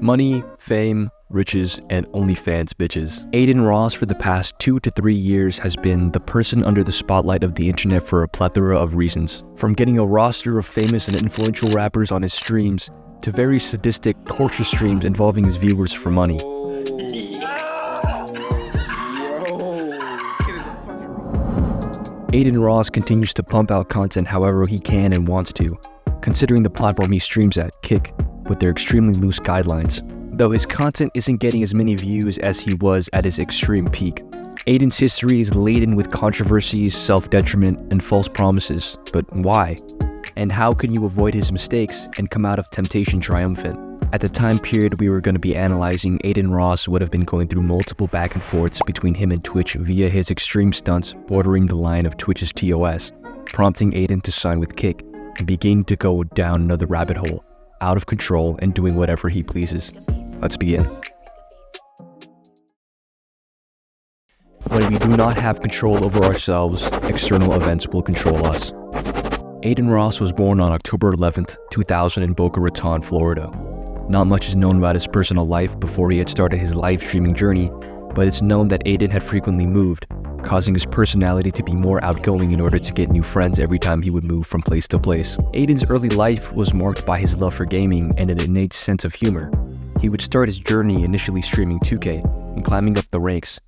Money, fame, riches, and OnlyFans bitches. Adin Ross for the past 2 to 3 years has been the person under the spotlight of the internet for a plethora of reasons. From getting a roster of famous and influential rappers on his streams, to very sadistic torture streams involving his viewers for money. Adin Ross continues to pump out content however he can and wants to, considering the platform he streams at, Kick, with their extremely loose guidelines. Though his content isn't getting as many views as he was at his extreme peak. Adin's history is laden with controversies, self-detriment, and false promises. But why? And how can you avoid his mistakes and come out of temptation triumphant? At the time period we were going to be analyzing, Adin Ross would have been going through multiple back and forths between him and Twitch via his extreme stunts bordering the line of Twitch's TOS, prompting Adin to sign with Kick and begin to go down another rabbit hole, out of control and doing whatever he pleases. Let's begin. When we do not have control over ourselves, external events will control us. Adin Ross was born on October 11th, 2000 in Boca Raton, Florida. Not much is known about his personal life before he had started his live streaming journey, but it's known that Adin had frequently moved, causing his personality to be more outgoing in order to get new friends every time he would move from place to place. Adin's early life was marked by his love for gaming and an innate sense of humor. He would start his journey initially streaming 2K and climbing up the ranks.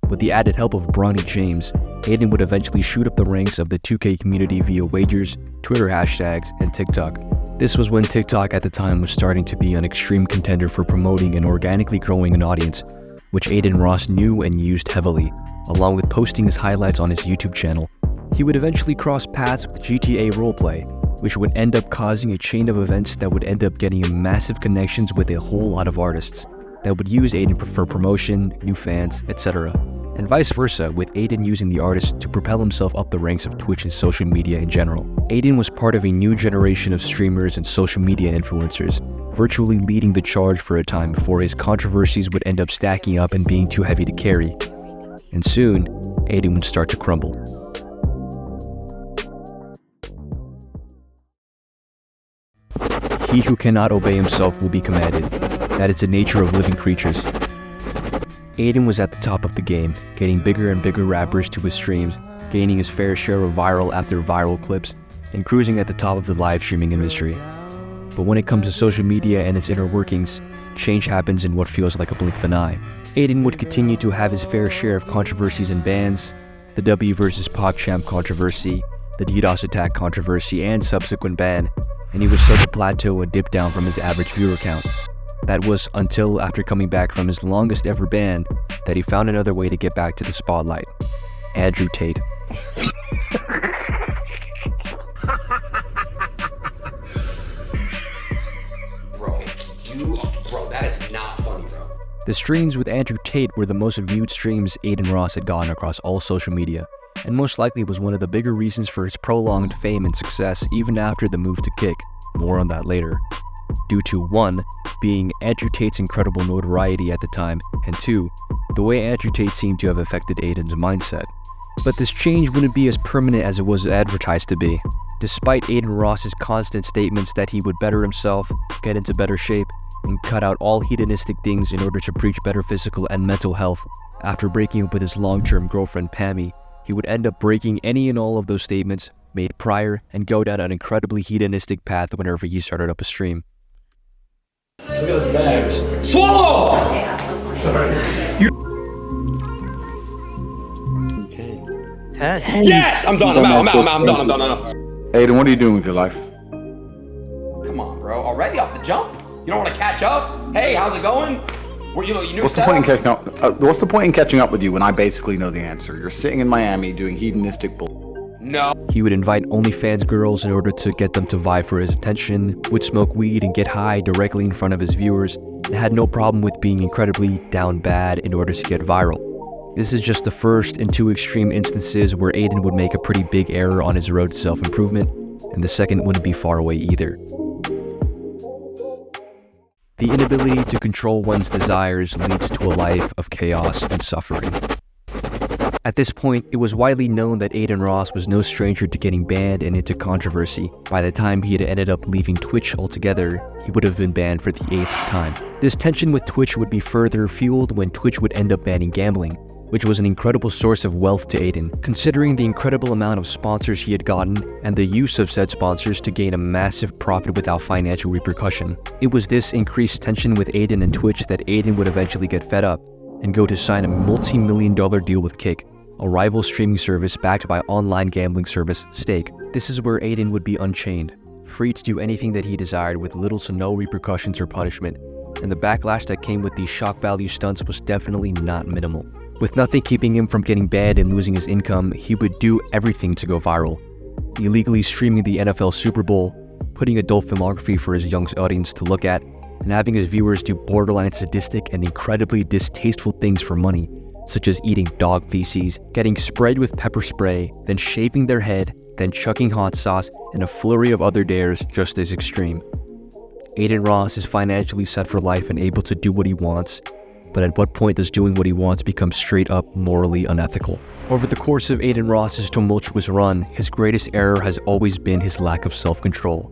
With the added help of Bronny James, Adin would eventually shoot up the ranks of the 2K community via wagers, Twitter hashtags, and TikTok. This was when TikTok at the time was starting to be an extreme contender for promoting and organically growing an audience, which Adin Ross knew and used heavily, along with posting his highlights on his YouTube channel. He would eventually cross paths with GTA roleplay, which would end up causing a chain of events that would end up getting him massive connections with a whole lot of artists that would use Adin for promotion, new fans, etc. And vice versa, with Adin using the artist to propel himself up the ranks of Twitch and social media in general. Adin was part of a new generation of streamers and social media influencers, virtually leading the charge for a time before his controversies would end up stacking up and being too heavy to carry. And soon, Adin would start to crumble. He who cannot obey himself will be commanded. That is the nature of living creatures. Adin was at the top of the game, getting bigger and bigger rappers to his streams, gaining his fair share of viral after viral clips, and cruising at the top of the live streaming industry. But when it comes to social media and its inner workings, change happens in what feels like a blink of an eye. Adin would continue to have his fair share of controversies and bans, the W vs PogChamp controversy, the DDoS attack controversy, and subsequent ban, and he would start to plateau and dip down from his average viewer count. That was until after coming back from his longest ever ban that he found another way to get back to the spotlight. Andrew Tate. Bro, that is not funny, bro. The streams with Andrew Tate were the most viewed streams Adin Ross had gotten across all social media, and most likely was one of the bigger reasons for his prolonged fame and success even after the move to Kick. More on that later. Due to 1, being Andrew Tate's incredible notoriety at the time, and 2, the way Andrew Tate seemed to have affected Adin's mindset. But this change wouldn't be as permanent as it was advertised to be. Despite Adin Ross's constant statements that he would better himself, get into better shape, and cut out all hedonistic things in order to preach better physical and mental health, after breaking up with his long-term girlfriend Pammy, he would end up breaking any and all of those statements made prior and go down an incredibly hedonistic path whenever he started up a stream. Look at those bags. Swallow! Sorry. 10. Yes! I'm done. I'm done. Adin, what are you doing with your life? Come on, bro. Already off the jump? You don't want to catch up? Hey, how's it going? Were you new What's the point in catching up? What's the point in catching up with you when I basically know the answer? You're sitting in Miami doing hedonistic bull. No. He would invite OnlyFans girls in order to get them to vie for his attention, would smoke weed and get high directly in front of his viewers, and had no problem with being incredibly down bad in order to get viral. This is just the first and 2 extreme instances where Adin would make a pretty big error on his road to self-improvement, and the second wouldn't be far away either. The inability to control one's desires leads to a life of chaos and suffering. At this point, it was widely known that Adin Ross was no stranger to getting banned and into controversy. By the time he had ended up leaving Twitch altogether, he would have been banned for the 8th time. This tension with Twitch would be further fueled when Twitch would end up banning gambling, which was an incredible source of wealth to Adin, considering the incredible amount of sponsors he had gotten and the use of said sponsors to gain a massive profit without financial repercussion. It was this increased tension with Adin and Twitch that Adin would eventually get fed up and go to sign a multi-million-dollar deal with Kick, a rival streaming service backed by online gambling service Stake. This is where Adin would be unchained, free to do anything that he desired with little to no repercussions or punishment, and the backlash that came with these shock value stunts was definitely not minimal. With nothing keeping him from getting banned and losing his income, he would do everything to go viral. Illegally streaming the NFL Super Bowl, putting adult filmography for his young audience to look at, and having his viewers do borderline sadistic and incredibly distasteful things for money, such as eating dog feces, getting sprayed with pepper spray, then shaving their head, then chucking hot sauce, and a flurry of other dares just as extreme. Adin Ross is financially set for life and able to do what he wants, but at what point does doing what he wants become straight up morally unethical? Over the course of Adin Ross's tumultuous run, his greatest error has always been his lack of self-control.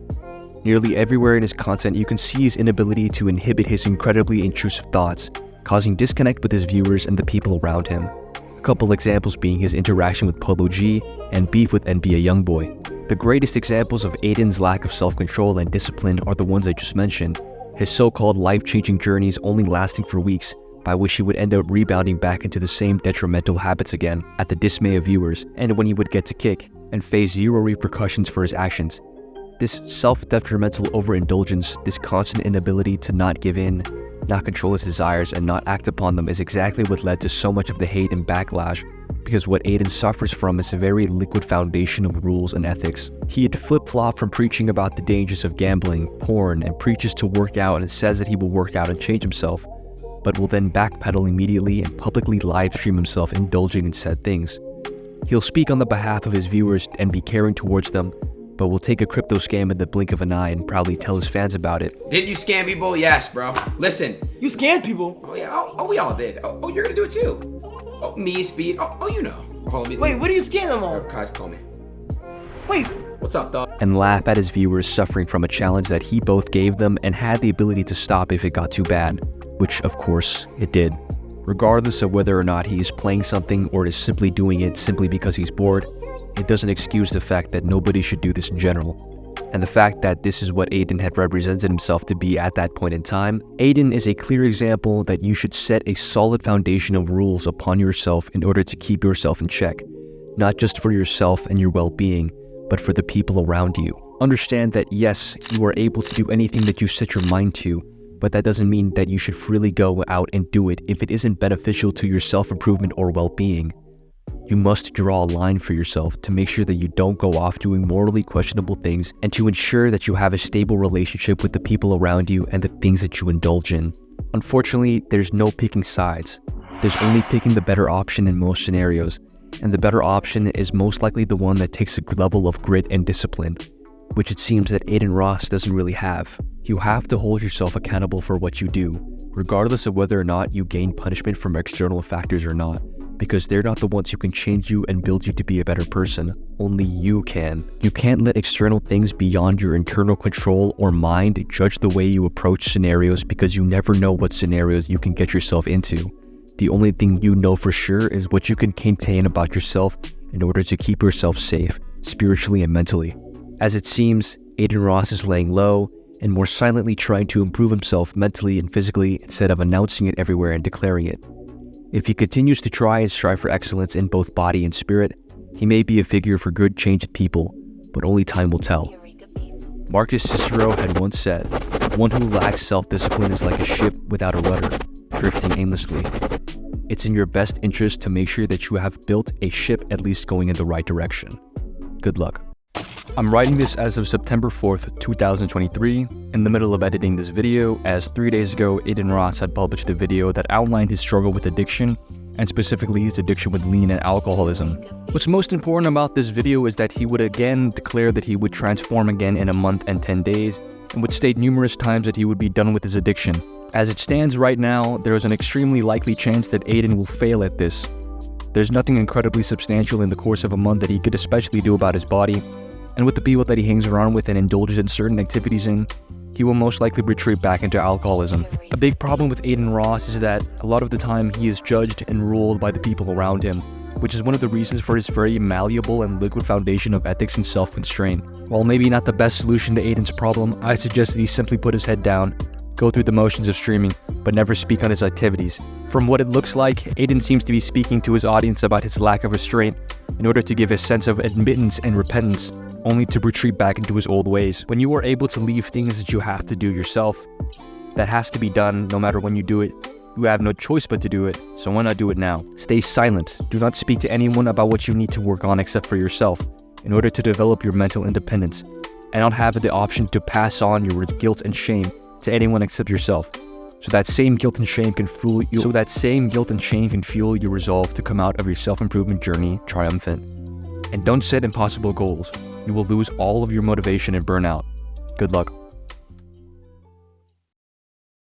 Nearly everywhere in his content you can see his inability to inhibit his incredibly intrusive thoughts, causing disconnect with his viewers and the people around him. A couple examples being his interaction with Polo G and beef with NBA Youngboy. The greatest examples of Adin's lack of self-control and discipline are the ones I just mentioned, his so-called life-changing journeys only lasting for weeks, by which he would end up rebounding back into the same detrimental habits again, at the dismay of viewers, and when he would get to Kick, and face zero repercussions for his actions. This self-detrimental overindulgence, this constant inability to not give in, not control his desires, and not act upon them is exactly what led to so much of the hate and backlash, because what Adin suffers from is a very liquid foundation of rules and ethics. He had flip-flopped from preaching about the dangers of gambling, porn, and preaches to work out and says that he will work out and change himself, but will then backpedal immediately and publicly live-stream himself indulging in said things. He'll speak on the behalf of his viewers and be caring towards them, but will take a crypto scam in the blink of an eye and proudly tell his fans about it. Didn't you scam people? Yes, bro. Listen. You scammed people. Oh, yeah. Oh, we all did. Oh, you're gonna do it too. Oh, me, Speed. Oh, you know. Hold on, Wait, what are you scamming them on? Kai's call me. Wait. What's up, dog? And laugh at his viewers suffering from a challenge that he both gave them and had the ability to stop if it got too bad, which of course it did. Regardless of whether or not he is playing something or is simply doing it simply because he's bored, it doesn't excuse the fact that nobody should do this in general. And the fact that this is what Adin had represented himself to be at that point in time, Adin is a clear example that you should set a solid foundation of rules upon yourself in order to keep yourself in check, not just for yourself and your well-being, but for the people around you. Understand that yes, you are able to do anything that you set your mind to, but that doesn't mean that you should freely go out and do it if it isn't beneficial to your self-improvement or well-being. You must draw a line for yourself to make sure that you don't go off doing morally questionable things and to ensure that you have a stable relationship with the people around you and the things that you indulge in. Unfortunately, there's no picking sides. There's only picking the better option in most scenarios, and the better option is most likely the one that takes a level of grit and discipline, which it seems that Adin Ross doesn't really have. You have to hold yourself accountable for what you do, regardless of whether or not you gain punishment from external factors or not, because they're not the ones who can change you and build you to be a better person. Only you can. You can't let external things beyond your internal control or mind judge the way you approach scenarios, because you never know what scenarios you can get yourself into. The only thing you know for sure is what you can contain about yourself in order to keep yourself safe, spiritually and mentally. As it seems, Adin Ross is laying low and more silently trying to improve himself mentally and physically instead of announcing it everywhere and declaring it. If he continues to try and strive for excellence in both body and spirit, he may be a figure for good changed people, but only time will tell. Marcus Cicero had once said, "One who lacks self-discipline is like a ship without a rudder, drifting aimlessly." It's in your best interest to make sure that you have built a ship at least going in the right direction. Good luck. I'm writing this as of September 4th, 2023, in the middle of editing this video, as 3 days ago, Adin Ross had published a video that outlined his struggle with addiction, and specifically his addiction with lean and alcoholism. What's most important about this video is that he would again declare that he would transform again in a month and 10 days, and would state numerous times that he would be done with his addiction. As it stands right now, there is an extremely likely chance that Adin will fail at this. There's nothing incredibly substantial in the course of a month that he could especially do about his body, and with the people that he hangs around with and indulges in certain activities in, he will most likely retreat back into alcoholism. A big problem with Adin Ross is that a lot of the time he is judged and ruled by the people around him, which is one of the reasons for his very malleable and liquid foundation of ethics and self-constraint. While maybe not the best solution to Adin's problem, I suggest that he simply put his head down, go through the motions of streaming, but never speak on his activities. From what it looks like, Adin seems to be speaking to his audience about his lack of restraint in order to give a sense of admittance and repentance, only to retreat back into his old ways. When you are able to leave things that you have to do yourself, that has to be done no matter when you do it, you have no choice but to do it, so why not do it now? Stay silent. Do not speak to anyone about what you need to work on except for yourself, in order to develop your mental independence, and not have the option to pass on your guilt and shame to anyone except yourself. So that same guilt and shame can fuel your resolve to come out of your self-improvement journey triumphant. And don't set impossible goals. You will lose all of your motivation and burn out. Good luck.